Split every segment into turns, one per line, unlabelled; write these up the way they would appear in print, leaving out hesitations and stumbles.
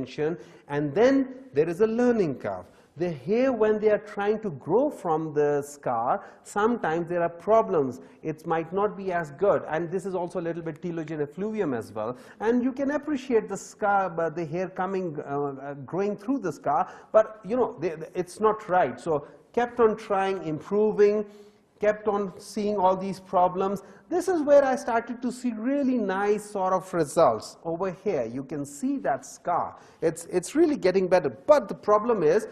tension, and then there is a learning curve. The hair, when they are trying to grow from the scar, sometimes there are problems. It might not be as good, and this is also a little bit telogen effluvium as well. And you can appreciate the scar, the hair coming, growing through the scar, but you know, it's not right. So kept on trying, improving, kept on seeing all these problems. This is where I started to see really nice sort of results. Over here, you can see that scar. It's really getting better, but the problem is,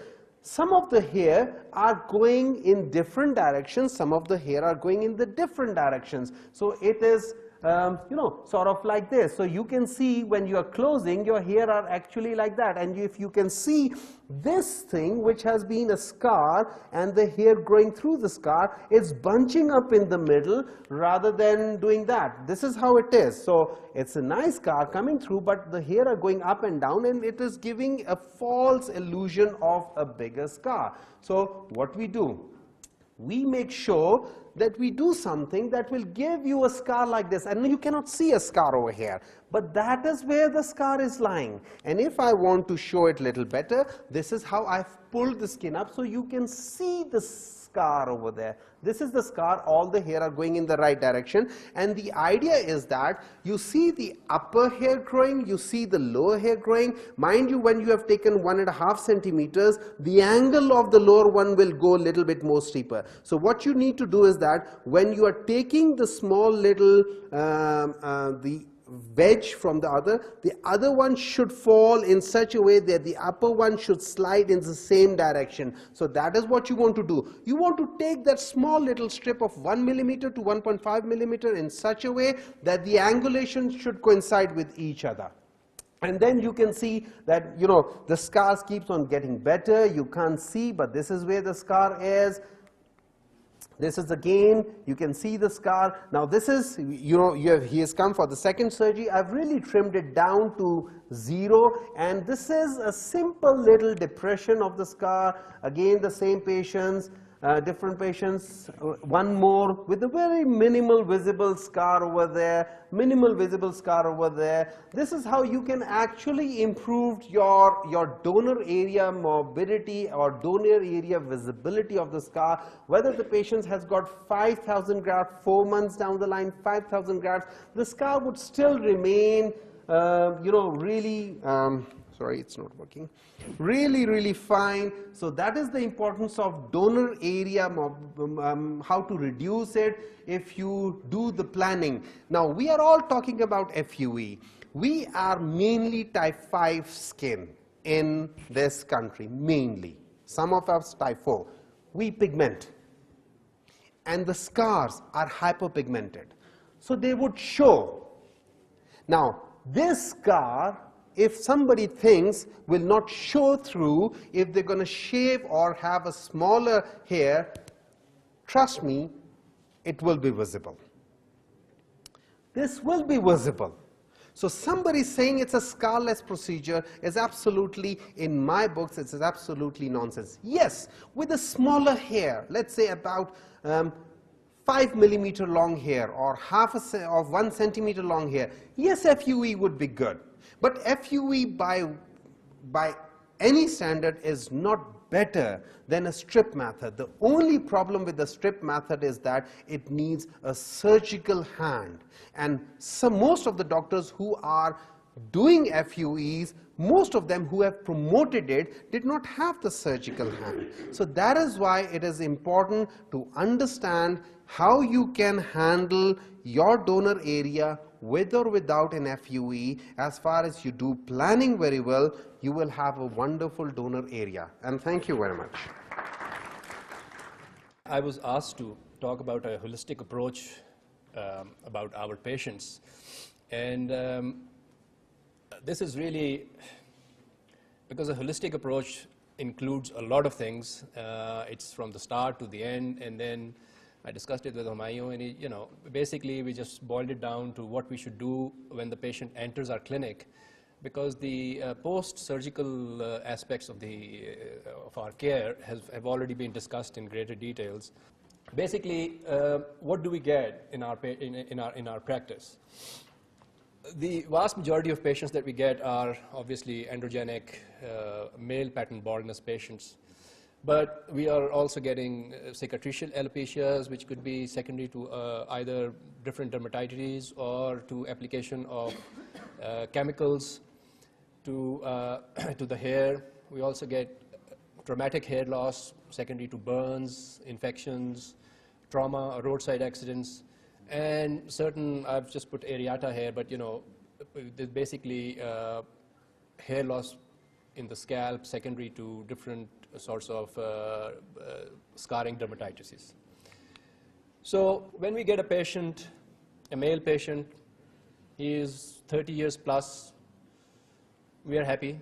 some of the hair are going in different directions, some of the hair are going in the different directions. So it is, you know, sort of like this. So you can see when you are closing, your hair are actually like that. And if you can see this thing, which has been a scar, and the hair growing through the scar, is bunching up in the middle rather than doing that. This is how it is. So it's a nice scar coming through, but the hair are going up and down, and it is giving a false illusion of a bigger scar. So what we do? We make sure that we do something that will give you a scar like this, and you cannot see a scar over here, but that is where the scar is lying. And if I want to show it a little better, this is how I've pulled the skin up so you can see the scar over there. This is the scar, all the hair are going in the right direction, and the idea is that you see the upper hair growing, you see the lower hair growing. Mind you, when you have taken 1.5 centimeters, the angle of the lower one will go a little bit more steeper. So what you need to do is that when you are taking the small little the wedge from the other one should fall in such a way that the upper one should slide in the same direction. So that is what you want to do. You want to take that small little strip of 1 millimeter to 1.5 millimeter in such a way that the angulation should coincide with each other. And then you can see that, you know, the scars keeps on getting better. You can't see, but this is where the scar is. This is again, you can see the scar. Now this is, you know, he has come for the second surgery. I've really trimmed it down to 0, and this is a simple little depression of the scar. Again, the same patients, different patients, one more with a very minimal visible scar over there, minimal visible scar over there. This is how you can actually improve your donor area morbidity or donor area visibility of the scar. Whether the patient has got 5,000 grafts 4 months down the line, 5,000 grafts, the scar would still remain, you know, really, sorry, it's not working, really fine. So that is the importance of donor area, how to reduce it if you do the planning. Now we are all talking about FUE. We are mainly type 5 skin in this country, mainly. Some of us type 4. We pigment, and the scars are hyperpigmented, so they would show. Now this scar, if somebody thinks, will not show through if they're going to shave or have a smaller hair, trust me, it will be visible. This will be visible. So somebody saying it's a scarless procedure is absolutely, in my books, it's absolutely nonsense. Yes, with a smaller hair, let's say about 5 millimeter long hair or half of 1 centimeter long hair, yes, FUE would be good. But FUE by any standard is not better than a strip method. The only problem with the strip method is that it needs a surgical hand. And most of the doctors who are doing FUEs, most of them who have promoted it did not have the surgical hand. So that is why it is important to understand how you can handle your donor area with or without an FUE. As far as you do planning very well, you will have a wonderful donor area. And thank you very much.
I was asked to talk about a holistic approach about our patients. And this is really because a holistic approach includes a lot of things. It's from the start to the end, and then I discussed it with Humayun, and you know, basically we just boiled it down to what we should do when the patient enters our clinic, because the post-surgical aspects of our care have already been discussed in greater details. Basically, what do we get in our practice? The vast majority of patients that we get are obviously androgenic, male pattern baldness patients. But we are also getting cicatricial alopecias, which could be secondary to either different dermatitis or to application of chemicals to, to the hair. We also get traumatic hair loss secondary to burns, infections, trauma, or roadside accidents. And certain, I've just put areata here, but you know, there's basically hair loss in the scalp secondary to different sorts of scarring dermatitis. So when we get a patient, a male patient, he is 30 years plus, we are happy,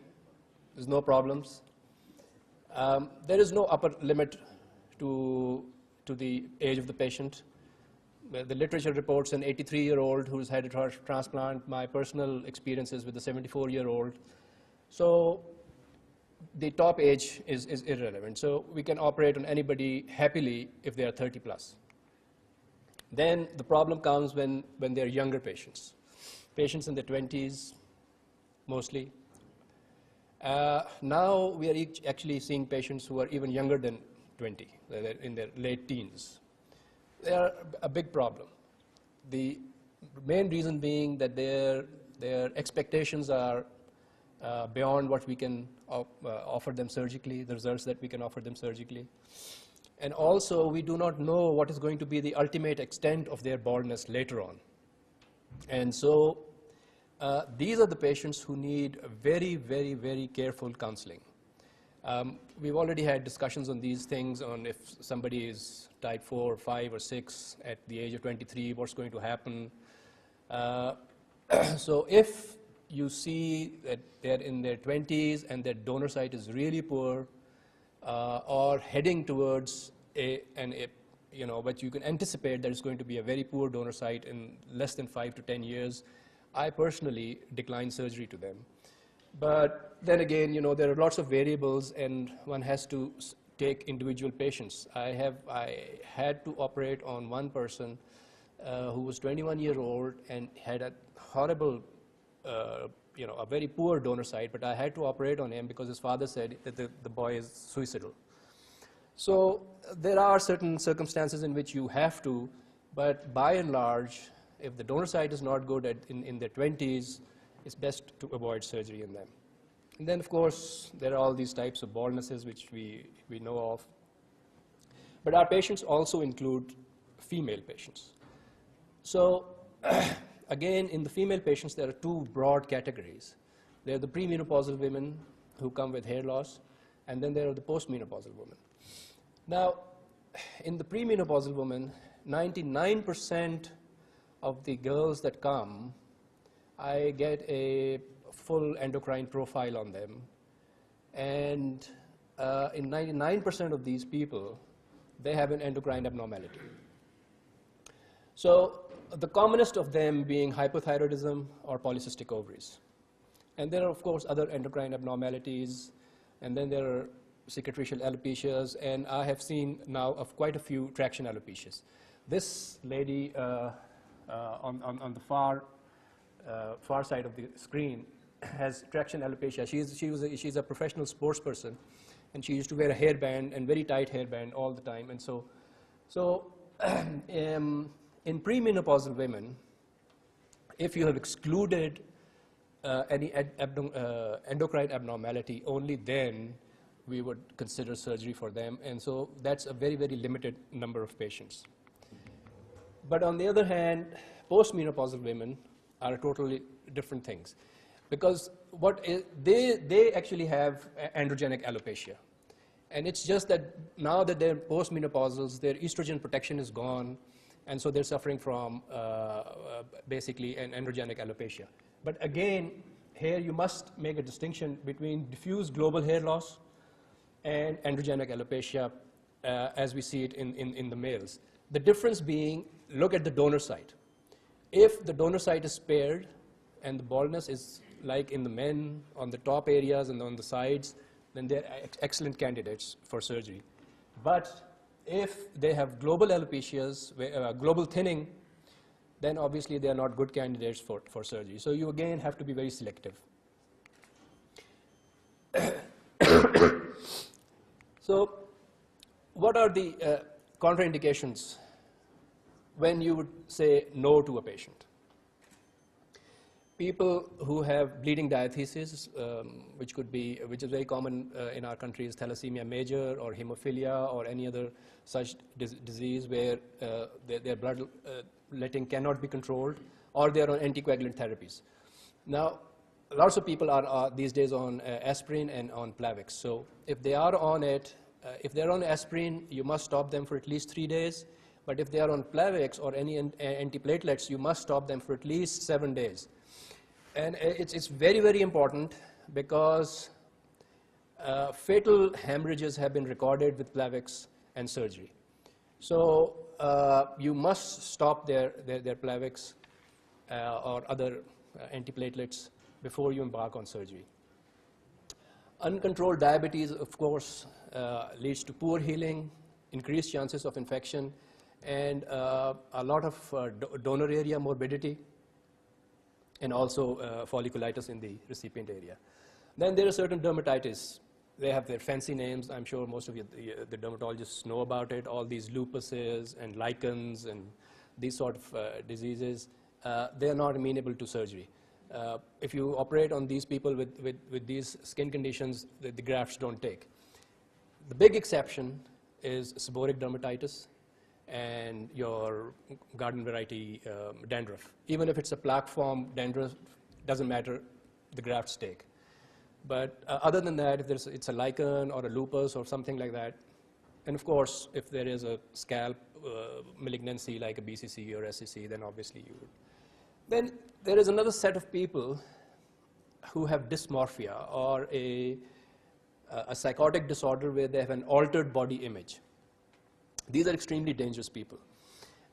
there's no problems. There is no upper limit to the age of the patient. The literature reports an 83-year-old who's had a transplant. My personal experiences with the 74-year-old. So the top age is irrelevant. So we can operate on anybody happily if they are 30 plus. Then the problem comes when they're younger patients. Patients in their 20s, mostly. Now we are actually seeing patients who are even younger than 20, they're in their late teens. They are a big problem. The main reason being that their expectations are beyond what we can offer them surgically, the results that we can offer them surgically. And also, we do not know what is going to be the ultimate extent of their baldness later on. And so, these are the patients who need very, very, very careful counseling. We've already had discussions on these things, on if somebody is type 4, 5, or 6 at the age of 23, what's going to happen. So if you see that they're in their 20s and their donor site is really poor, or heading towards but you can anticipate that it's going to be a very poor donor site in less than 5 to 10 years, I personally decline surgery to them. But then again, there are lots of variables, and one has to take individual patients. I had to operate on one person who was 21 years old and had a horrible, a very poor donor site, but I had to operate on him because his father said that the boy is suicidal. So there are certain circumstances in which you have to, but by and large, if the donor site is not good in their 20s, it's best to avoid surgery in them. And then, of course, there are all these types of baldnesses which we know of. But our patients also include female patients. So, again, in the female patients, there are two broad categories. There are the premenopausal women who come with hair loss, and then there are the postmenopausal women. Now, in the premenopausal women, 99% of the girls that come, I get a full endocrine profile on them. And in 99% of these people, they have an endocrine abnormality. So the commonest of them being hypothyroidism or polycystic ovaries. And there are, of course, other endocrine abnormalities, and then there are cicatricial alopecias, and I have seen now of quite a few traction alopecias. This lady on the far side of the screen has traction alopecia. She's a professional sports person, and she used to wear a hairband and very tight hairband all the time. And so in premenopausal women, if you have excluded any endocrine abnormality, only then we would consider surgery for them. And so that's a very, very limited number of patients. But on the other hand, postmenopausal women are totally different things, because they actually have androgenic alopecia. And it's just that now that they're postmenopausals, their estrogen protection is gone, and so they're suffering from basically an androgenic alopecia. But again, here you must make a distinction between diffuse global hair loss and androgenic alopecia as we see it in the males. The difference being, look at the donor site. If the donor site is spared and the baldness is like in the men on the top areas and on the sides, then they're excellent candidates for surgery. But if they have global alopecias, global thinning, then obviously they are not good candidates for surgery. So you again have to be very selective. So what are the contraindications when you would say no to a patient? People who have bleeding diathesis, which is very common in our country, is thalassemia major or hemophilia or any other such disease where their blood letting cannot be controlled, or they are on anticoagulant therapies. Now, lots of people are these days on aspirin and on Plavix. So if they are on it, if they're on aspirin, you must stop them for at least 3 days. But if they are on Plavix or any antiplatelets, you must stop them for at least 7 days. And it's very, very important because fatal hemorrhages have been recorded with Plavix and surgery. So you must stop their Plavix or other antiplatelets before you embark on surgery. Uncontrolled diabetes, of course, leads to poor healing, increased chances of infection, and a lot of donor area morbidity, and also folliculitis in the recipient area. Then there are certain dermatitis. They have their fancy names. I'm sure most of you, the dermatologists know about it. All these lupuses and lichens and these sort of diseases, they are not amenable to surgery. If you operate on these people with these skin conditions, the grafts don't take. The big exception is seborrheic dermatitis and your garden variety dandruff. Even if it's a plaque form dandruff, doesn't matter, the grafts take. But other than that, if it's a lichen or a lupus or something like that, and of course, if there is a scalp malignancy like a BCC or SCC, then obviously you would. Then there is another set of people who have dysmorphia or a psychotic disorder where they have an altered body image. These are extremely dangerous people.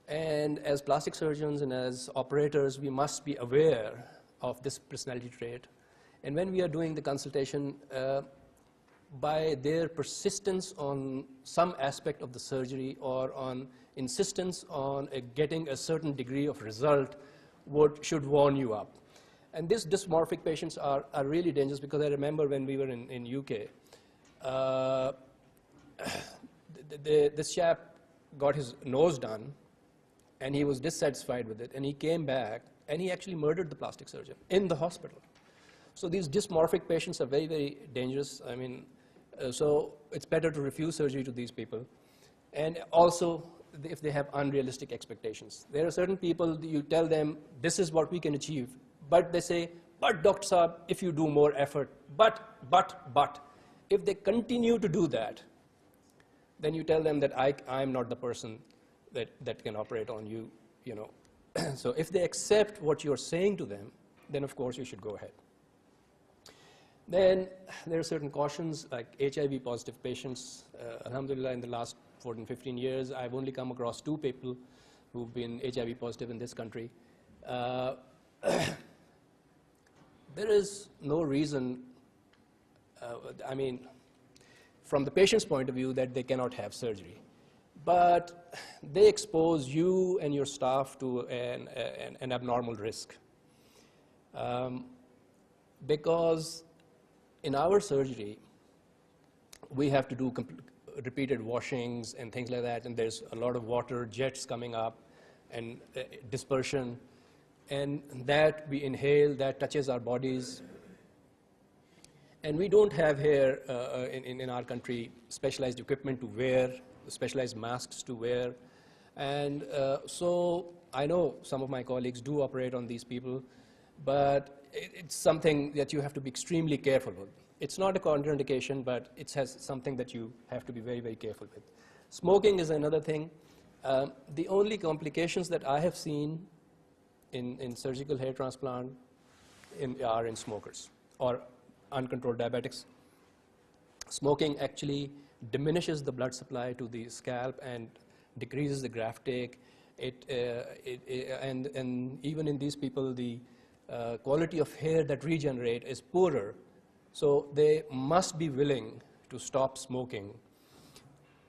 And as plastic surgeons and as operators, we must be aware of this personality trait. And when we are doing the consultation, by their persistence on some aspect of the surgery or on insistence on getting a certain degree of result, should warn you up. And these dysmorphic patients are really dangerous, because I remember when we were in UK, this chap got his nose done, and he was dissatisfied with it, and he came back, and he actually murdered the plastic surgeon in the hospital. So these dysmorphic patients are very, very dangerous. I mean, so it's better to refuse surgery to these people. And also, if they have unrealistic expectations. There are certain people, you tell them, this is what we can achieve, but they say, but Dr. Saab, if you do more effort, but. If they continue to do that, then you tell them that I'm not the person that can operate on you, you know. So if they accept what you're saying to them, then of course you should go ahead. Then there are certain cautions, like HIV positive patients. Alhamdulillah, in the last 14, 15 years, I've only come across 2 people who've been HIV positive in this country. There is no reason, I mean, from the patient's point of view, that they cannot have surgery. But they expose you and your staff to an abnormal risk. Because in our surgery, we have to do repeated washings and things like that, and there's a lot of water jets coming up and dispersion, and that we inhale, that touches our bodies. And we don't have here in our country specialized equipment to wear, specialized masks to wear. And so I know some of my colleagues do operate on these people, but it's something that you have to be extremely careful with. It's not a contraindication, but it has something that you have to be very, very careful with. Smoking is another thing. The only complications that I have seen in surgical hair transplant are in smokers or uncontrolled diabetics. Smoking actually diminishes the blood supply to the scalp and decreases the graft take. And even in these people, the quality of hair that regenerate is poorer. So they must be willing to stop smoking.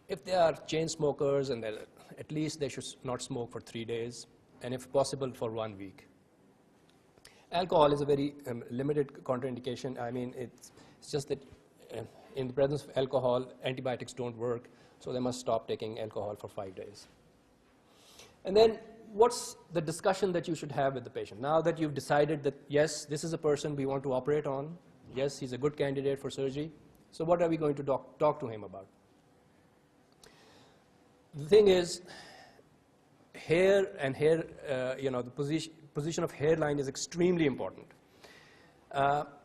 If they are chain smokers, and at least they should not smoke for 3 days. and if possible for 1 week. Alcohol is a very limited contraindication. I mean, it's just that in the presence of alcohol, antibiotics don't work, so they must stop taking alcohol for 5 days. And then what's the discussion that you should have with the patient? Now that you've decided that, yes, this is a person we want to operate on, yes, he's a good candidate for surgery, so what are we going to talk to him about? The thing is, hair and hair, the position of hairline is extremely important.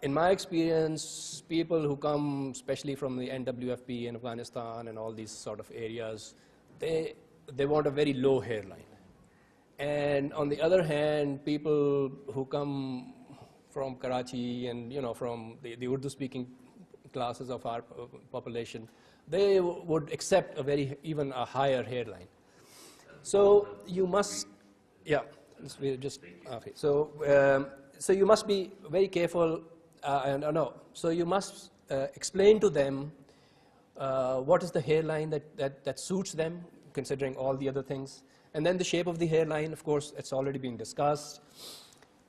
In my experience, people who come, especially from the NWFP in Afghanistan and all these sort of areas, they want a very low hairline. And on the other hand, people who come from Karachi and from the Urdu-speaking classes of our population, they would accept even a higher hairline. So you must, yeah, we're just okay. So you must be very careful. So you must explain to them what is the hairline that suits them, considering all the other things. And then the shape of the hairline, of course, it's already been discussed.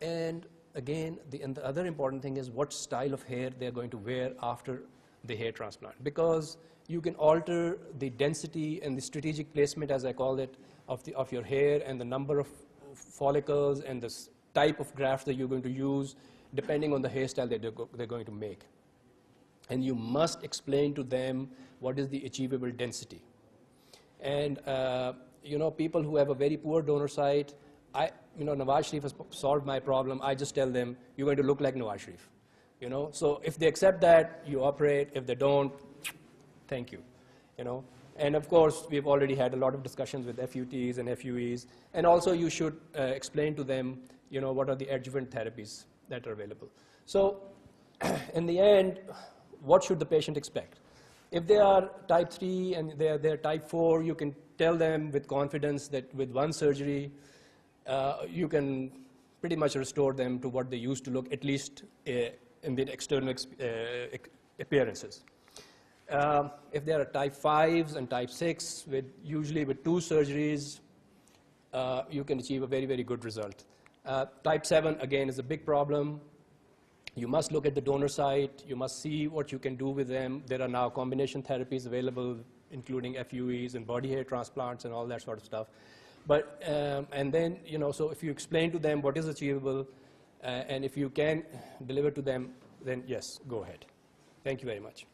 And again, the other important thing is what style of hair they're going to wear after the hair transplant. Because you can alter the density and the strategic placement, as I call it, of your hair, and the number of follicles and the type of graft that you're going to use, depending on the hairstyle that they're going to make. And you must explain to them what is the achievable density. And people who have a very poor donor site, Nawaz Sharif has solved my problem. I just tell them, you're going to look like Nawaz Sharif. So if they accept that, you operate. If they don't, thank you. And of course, we've already had a lot of discussions with FUTs and FUEs. And also, you should explain to them, what are the adjuvant therapies that are available. So in the end, what should the patient expect? If they are type 3 and they're type 4, you can tell them with confidence that with one surgery, you can pretty much restore them to what they used to look, at least in the external appearances. If there are type 5s and type 6, usually with 2 surgeries, you can achieve a very, very good result. Type 7, again, is a big problem. You must look at the donor site. You must see what you can do with them. There are now combination therapies available, including FUEs and body hair transplants and all that sort of stuff. But, and then, so if you explain to them what is achievable, and if you can deliver to them, then yes, go ahead. Thank you very much.